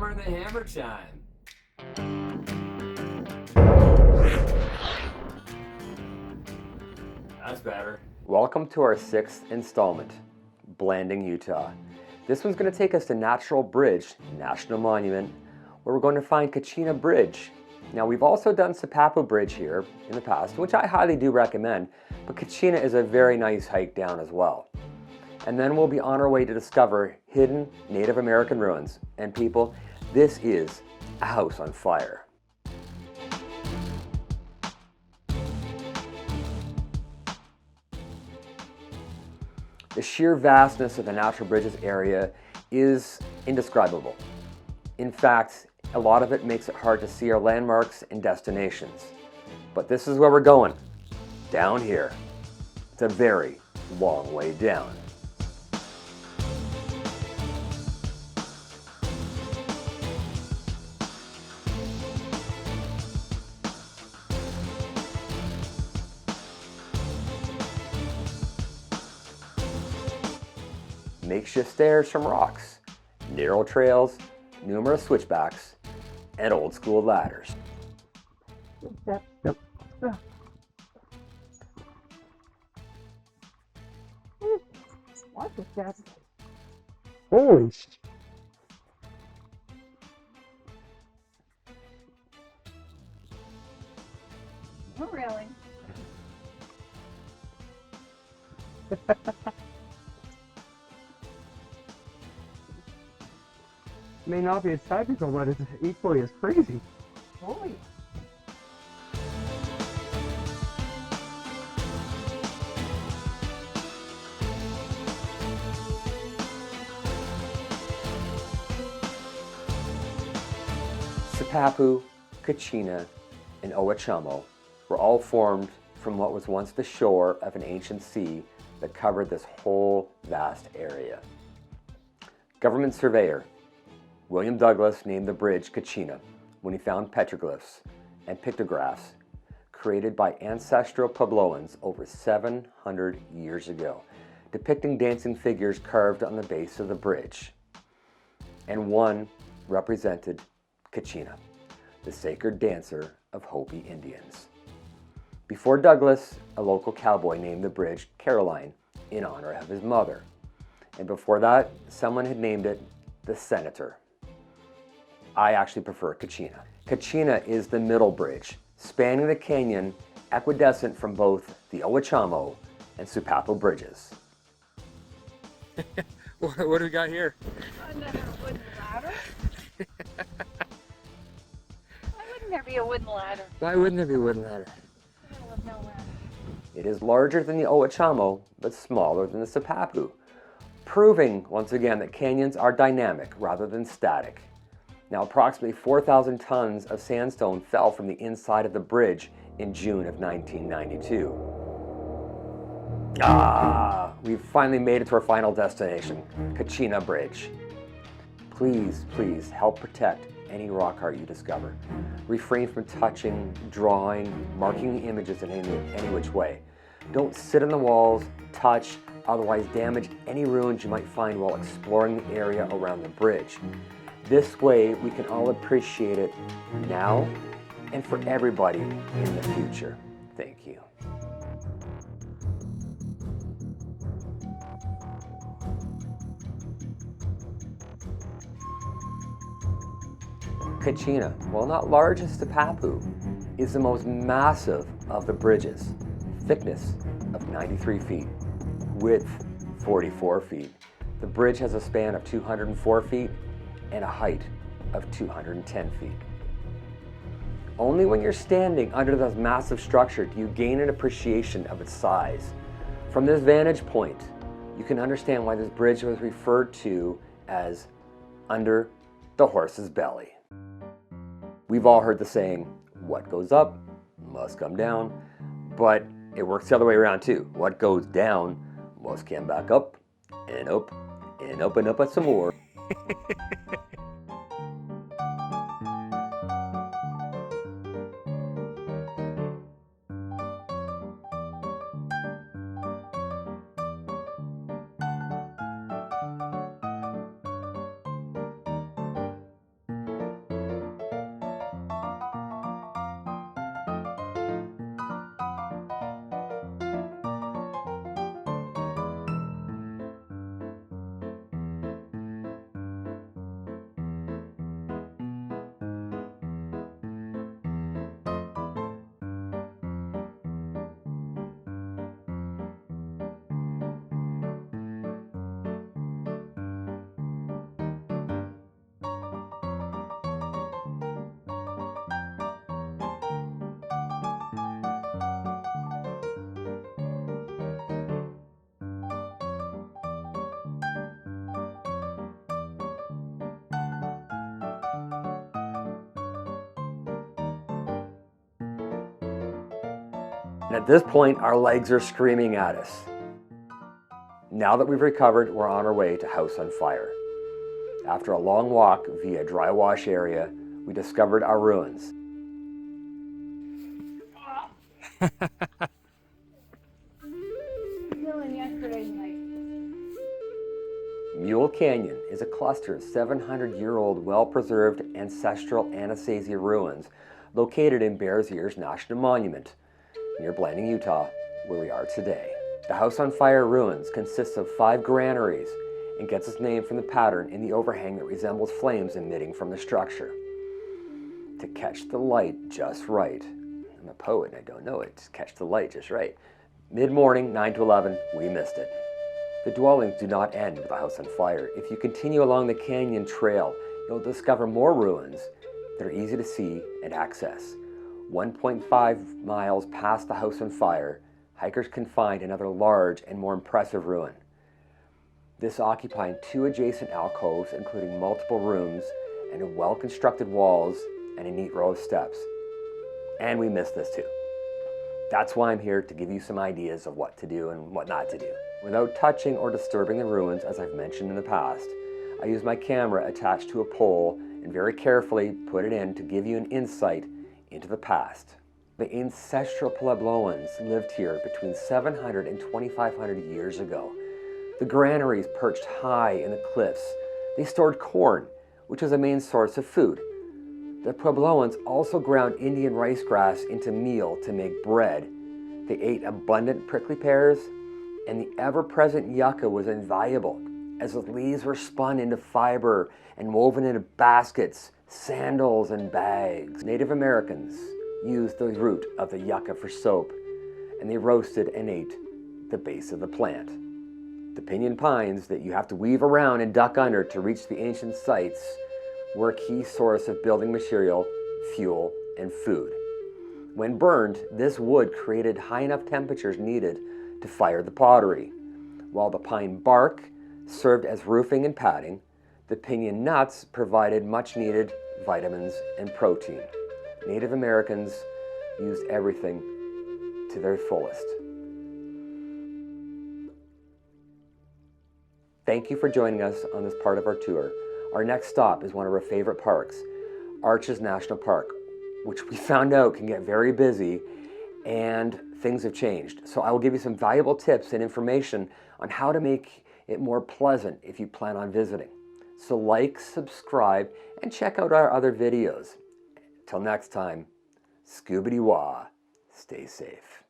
for the hammer chime. That's better. Welcome to our 6th installment, Blanding, Utah. This one's going to take us to Natural Bridge National Monument, where we're going to find Kachina Bridge. Now, we've also done Sipapu Bridge here in the past, which I highly do recommend, but Kachina is a very nice hike down as well. And then we'll be on our way to discover hidden Native American ruins. And people, this is a house on fire. The sheer vastness of the Natural Bridges area is indescribable. In fact, a lot of it makes it hard to see our landmarks and destinations. But this is where we're going, down here. It's a very long way down. Makeshift stairs from rocks, narrow trails, numerous switchbacks, and old school ladders. Holy sh! Oh, really? May not be as technical, but it's equally as crazy. Holy. Sipapu, Kachina, and Owachamo were all formed from what was once the shore of an ancient sea that covered this whole vast area. Government surveyor William Douglas named the bridge Kachina when he found petroglyphs and pictographs created by ancestral Puebloans over 700 years ago, depicting dancing figures carved on the base of the bridge. And one represented Kachina, the sacred dancer of Hopi Indians. Before Douglas, a local cowboy named the bridge Caroline in honor of his mother. And before that, someone had named it the Senator. I actually prefer Kachina. Kachina is the middle bridge, spanning the canyon, equidistant from both the Owachamo and Sipapu bridges. What do we got here? Another wooden ladder? Why wouldn't there be a wooden ladder? Why wouldn't there be a wooden ladder? Middle of nowhere. It is larger than the Owachamo, but smaller than the Sipapu, proving once again that canyons are dynamic rather than static. Now, approximately 4,000 tons of sandstone fell from the inside of the bridge in June of 1992. We've finally made it to our final destination, Kachina Bridge. Please, please help protect any rock art you discover. Refrain from touching, drawing, marking images in any which way. Don't sit on the walls, touch, otherwise damage any ruins you might find while exploring the area around the bridge. This way, we can all appreciate it now and for everybody in the future. Thank you. Kachina, while not large as Sipapu, is the most massive of the bridges. Thickness of 93 feet, width 44 feet. The bridge has a span of 204 feet and a height of 210 feet. Only when you're standing under this massive structure do you gain an appreciation of its size. From this vantage point, you can understand why this bridge was referred to as under the horse's belly. We've all heard the saying, what goes up must come down, but it works the other way around too. What goes down must come back up and up and up and up some more. And at this point, our legs are screaming at us. Now that we've recovered, we're on our way to House on Fire. After a long walk via dry wash area, we discovered our ruins. Feeling yesterday night. Mule Canyon is a cluster of 700-year-old well-preserved ancestral Anasazi ruins located in Bears Ears National Monument near Blanding, Utah, where we are today. The House on Fire ruins consists of 5 granaries and gets its name from the pattern in the overhang that resembles flames emitting from the structure. To catch the light just right, I'm a poet and I don't know it, just catch the light just right. Mid-morning, 9 to 11, we missed it. The dwellings do not end with the House on Fire. If you continue along the canyon trail, you'll discover more ruins that are easy to see and access. 1.5 miles past the House on Fire, hikers can find another large and more impressive ruin. This occupying 2 adjacent alcoves, including multiple rooms and well-constructed walls and a neat row of steps. And we missed this too. That's why I'm here, to give you some ideas of what to do and what not to do. Without touching or disturbing the ruins, as I've mentioned in the past, I use my camera attached to a pole and very carefully put it in to give you an insight into the past. The ancestral Puebloans lived here between 700 and 2,500 years ago. The granaries perched high in the cliffs. They stored corn, which was a main source of food. The Puebloans also ground Indian rice grass into meal to make bread. They ate abundant prickly pears, and the ever-present yucca was invaluable, as the leaves were spun into fiber and woven into baskets, sandals, and bags. Native Americans used the root of the yucca for soap, and they roasted and ate the base of the plant. The pinyon pines that you have to weave around and duck under to reach the ancient sites were a key source of building material, fuel, and food. When burned, this wood created high enough temperatures needed to fire the pottery. While the pine bark served as roofing and padding, the pinyon nuts provided much needed vitamins and protein. Native Americans used everything to their fullest. Thank you for joining us on this part of our tour. Our next stop is one of our favorite parks, Arches National Park, which we found out can get very busy and things have changed. So I will give you some valuable tips and information on how to make it more pleasant if you plan on visiting. So like, subscribe, and check out our other videos. Till next time, Scoobity-wah, stay safe.